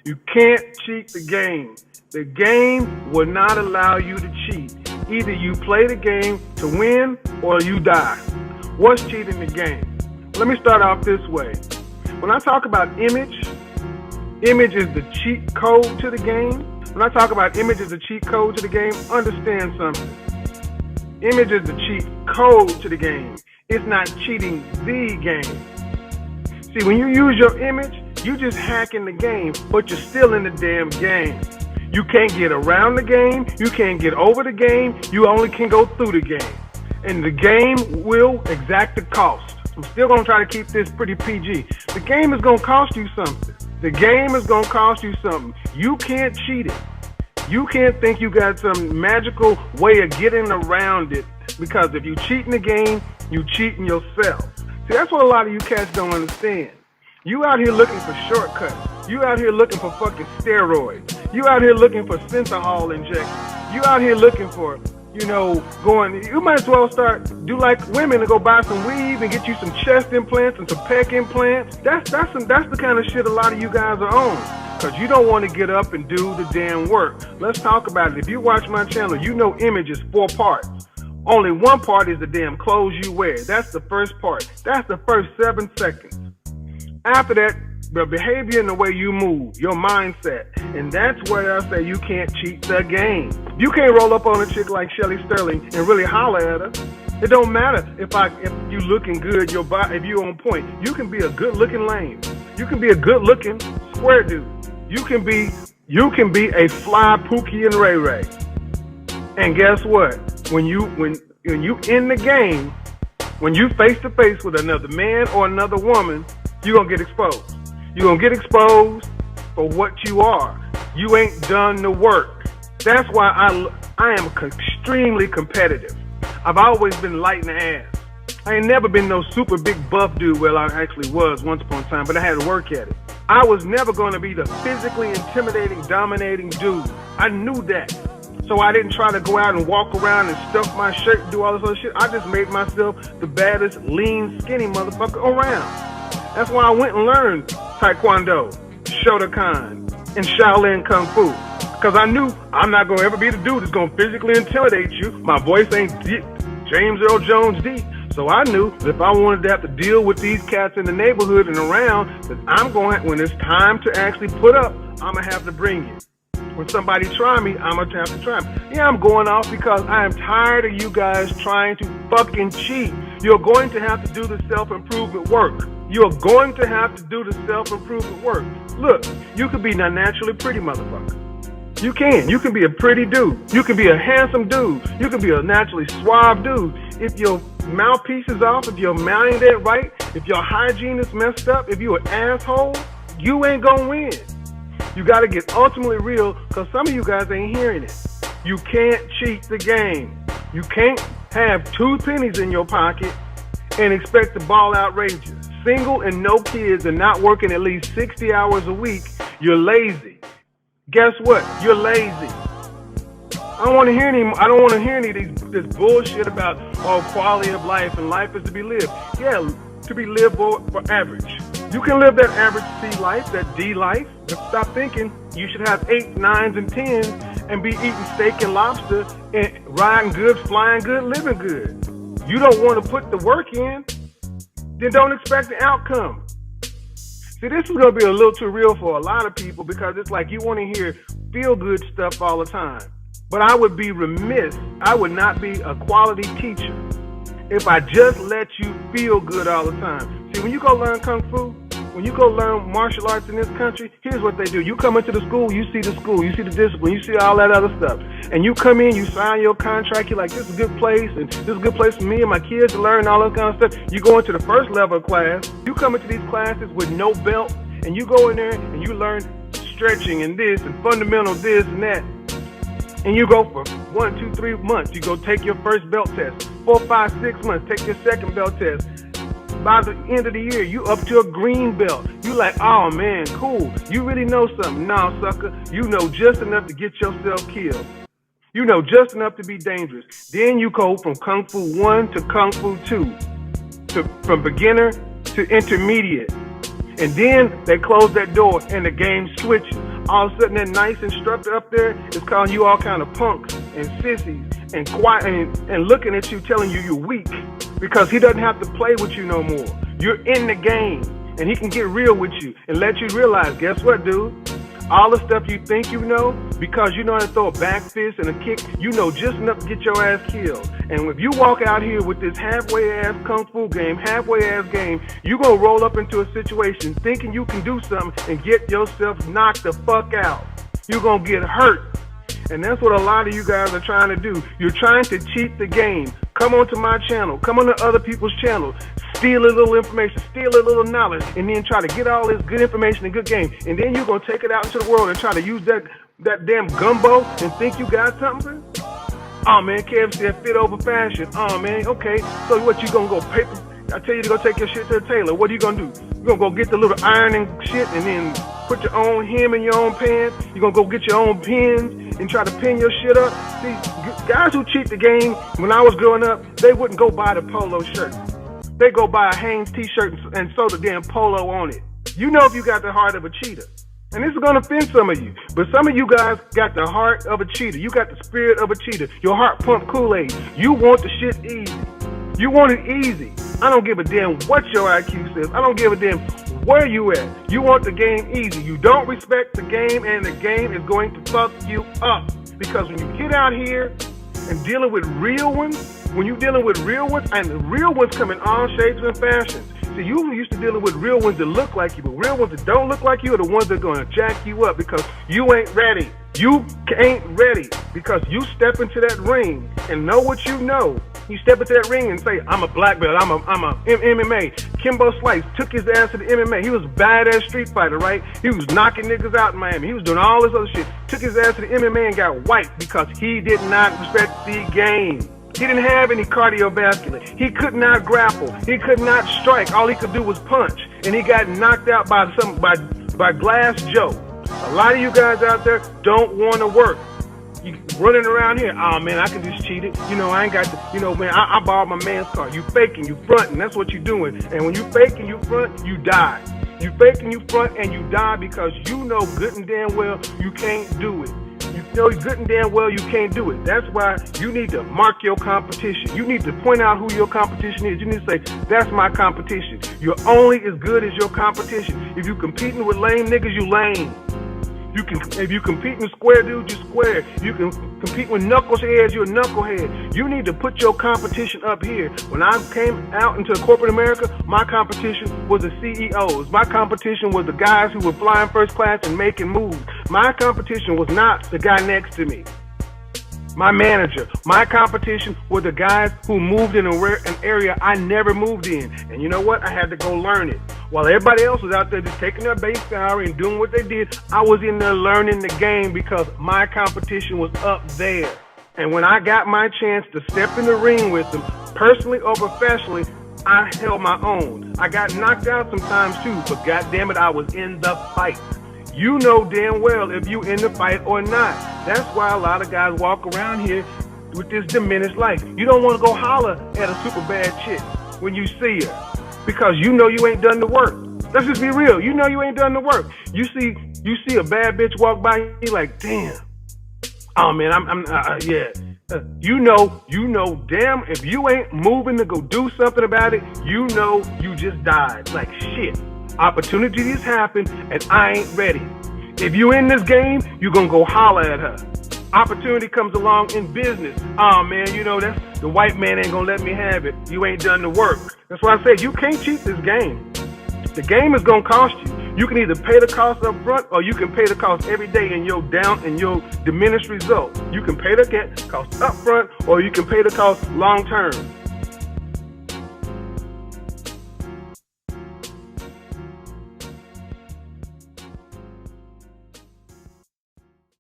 You can't cheat the game. The game will not allow you to cheat. Either you play the game to win or you die. What's cheating the game? Let me start off this way. When I talk about image is the cheat code to the game. When I talk about image is the cheat code to the game, understand something. Image is the cheat code to the game. It's not cheating the game. See, when you use your image, you just hacking the game, but you're still in the damn game. You can't get around the game. You can't get over the game. You only can go through the game. And the game will exact the cost. I'm still going to try to keep this pretty PG. The game is going to cost you something. The game is going to cost you something. You can't cheat it. You can't think you got some magical way of getting around it, because if you cheat in the game, you cheating yourself. See, that's what a lot of you cats don't understand. You out here looking for shortcuts. You out here looking for fucking steroids. You out here looking for synthahol injections. You out here looking for, you might as well do like women and go buy some weave and get you some chest implants and some pec implants. That's the kind of shit a lot of you guys are on, because you don't want to get up and do the damn work. Let's talk about it. If you watch my channel, you know image is 4 parts. Only one part is the damn clothes you wear. That's the first part. That's the first 7 seconds. After that, the behavior and the way you move, your mindset. And that's where I say you can't cheat the game. You can't roll up on a chick like Shelly Sterling and really holler at her. It don't matter if you looking good, your body, if you on point. You can be a good looking lame. You can be a good looking square dude. You can be a fly Pookie and Ray Ray. And guess what? When you in the game, when you face to face with another man or another woman, you're gonna get exposed. You're gonna get exposed for what you are. You ain't done the work. That's why I am extremely competitive. I've always been light in the ass. I ain't never been no super big buff dude. Well, I actually was once upon a time, but I had to work at it. I was never gonna be the physically intimidating, dominating dude. I knew that. So I didn't try to go out and walk around and stuff my shirt and do all this other shit. I just made myself the baddest, lean, skinny motherfucker around. That's why I went and learned Taekwondo, Shotokan, and Shaolin Kung Fu. Because I knew I'm not going to ever be the dude that's going to physically intimidate you. My voice ain't James Earl Jones deep. So I knew that if I wanted to have to deal with these cats in the neighborhood and around, that when it's time to actually put up, I'm going to have to bring you. When somebody try me, I'm going to have to try me. Yeah, I'm going off because I am tired of you guys trying to fucking cheat. You're going to have to do the self-improvement work. You're going to have to do the self-improvement work. Look, you could be a naturally pretty motherfucker. You can. You can be a pretty dude. You can be a handsome dude. You can be a naturally suave dude. If your mouthpiece is off, if your mind ain't right, if your hygiene is messed up, if you're an asshole, you ain't gonna win. You gotta get ultimately real, because some of you guys ain't hearing it. You can't cheat the game. You can't have 2 pennies in your pocket and expect to ball outrageous. Single and no kids and not working at least 60 hours a week, you're lazy. Guess what? You're lazy. I don't want to hear any of this bullshit about quality of life, and life is to be lived. Yeah, to be lived for average. You can live that average C life, that D life, but stop thinking you should have 8, 9s, and 10s and be eating steak and lobster and riding good, flying good, living good. You don't want to put the work in, then don't expect the outcome. See, this is going to be a little too real for a lot of people, because it's like you want to hear feel-good stuff all the time. But I would be remiss, I would not be a quality teacher if I just let you feel good all the time. See, when you go learn Kung Fu, when you go learn martial arts in this country, here's what they do. You come into the school, you see the discipline, you see all that other stuff. And you come in, you sign your contract, you're like, this is a good place, and this is a good place for me and my kids to learn all that kind of stuff. You go into the first level of class, you come into these classes with no belt, and you go in there and you learn stretching and this and fundamental this and that. And you go for 1, 2, 3 months. You go take your first belt test. 4, 5, 6 months, take your second belt test. By the end of the year, you up to a green belt. You like, oh man, cool. You really know something. Nah, sucker. You know just enough to get yourself killed. You know just enough to be dangerous. Then you go from Kung Fu 1 to Kung Fu 2. From beginner to intermediate. And then they close that door and the game switches. all of a sudden that nice instructor up there is calling you all kind of punks and sissies and quiet and looking at you, telling you you're weak because he doesn't have to play with you no more. You're in the game, and he can get real with you and let you realize, guess what, dude? All the stuff you think you know, because you know how to throw a back fist and a kick, you know just enough to get your ass killed. And if you walk out here with this halfway-ass kung fu game, halfway-ass game, you're going to roll up into a situation thinking you can do something and get yourself knocked the fuck out. You're going to get hurt. And that's what a lot of you guys are trying to do. You're trying to cheat the game. Come onto my channel. Come on to other people's channels. Steal a little information, steal a little knowledge, and then try to get all this good information and good game. And then you're going to take it out into the world and try to use that damn gumbo and think you got something? Oh, man, KFC that fit over fashion. Oh, man, okay. So what, you going to go paper? I tell you to go take your shit to the tailor. What are you going to do? You're going to go get the little ironing shit and then put your own hem in your own pants. You're going to go get your own pins and try to pin your shit up. See, guys who cheat the game, when I was growing up, they wouldn't go buy the polo shirt. They go buy a Hanes t-shirt and sew the damn polo on it. You know if you got the heart of a cheater. And this is going to offend some of you. But some of you guys got the heart of a cheater. You got the spirit of a cheater. Your heart pump Kool-Aid. You want the shit easy. You want it easy. I don't give a damn what your IQ says. I don't give a damn where you at. You want the game easy. You don't respect the game, and the game is going to fuck you up. Because when you get out here and dealing with real ones, when you're dealing with real ones, and the real ones come in all shapes and fashions. See, you used to dealing with real ones that look like you, but real ones that don't look like you are the ones that are going to jack you up because you ain't ready. You ain't ready because you step into that ring and know what you know. You step into that ring and say, I'm a black belt, I'm a MMA. Kimbo Slice took his ass to the MMA. He was a badass street fighter, right? He was knocking niggas out in Miami. He was doing all this other shit. Took his ass to the MMA and got wiped because he did not respect the game. He didn't have any cardiovascular. He could not grapple. He could not strike. All he could do was punch. And he got knocked out by Glass Joe. A lot of you guys out there don't want to work. You running around here, oh man, I can just cheat it. You know, I ain't got to, you know, man, I borrowed my man's car. You faking, you fronting. That's what you're doing. And when you fake and you front, you die. You fake and you front and you die because you know good and damn well you can't do it. You know good and damn well you can't do it. That's why you need to mark your competition. You need to point out who your competition is. You need to say, that's my competition. You're only as good as your competition. If you're competing with lame niggas, you lame. If you compete with square dudes, you square. You can compete with knuckleheads, you're a knucklehead. You need to put your competition up here. When I came out into corporate America, my competition was the CEOs. My competition was the guys who were flying first class and making moves. My competition was not the guy next to me. My manager. My competition were the guys who moved in an area I never moved in. And you know what? I had to go learn it. While everybody else was out there just taking their base salary and doing what they did, I was in there learning the game because my competition was up there. And when I got my chance to step in the ring with them, personally or professionally, I held my own. I got knocked out sometimes too, but goddammit, I was in the fight. You know damn well if you in the fight or not. That's why a lot of guys walk around here with this diminished life. You don't want to go holler at a super bad chick when you see her because you know you ain't done the work. Let's just be real. You know you ain't done the work. You see a bad bitch walk by, you like, damn. Oh man, yeah. You know, damn, if you ain't moving to go do something about it, you know you just died. Like shit. Opportunities happen and I ain't ready. If you in this game, you gonna go holler at her. Opportunity comes along in business. Oh man, you know that's the white man ain't gonna let me have it. You ain't done the work. That's why I say you can't cheat this game. The game is gonna cost you. You can either pay the cost up front or you can pay the cost every day in your diminished result. You can pay the cost up front or you can pay the cost long term.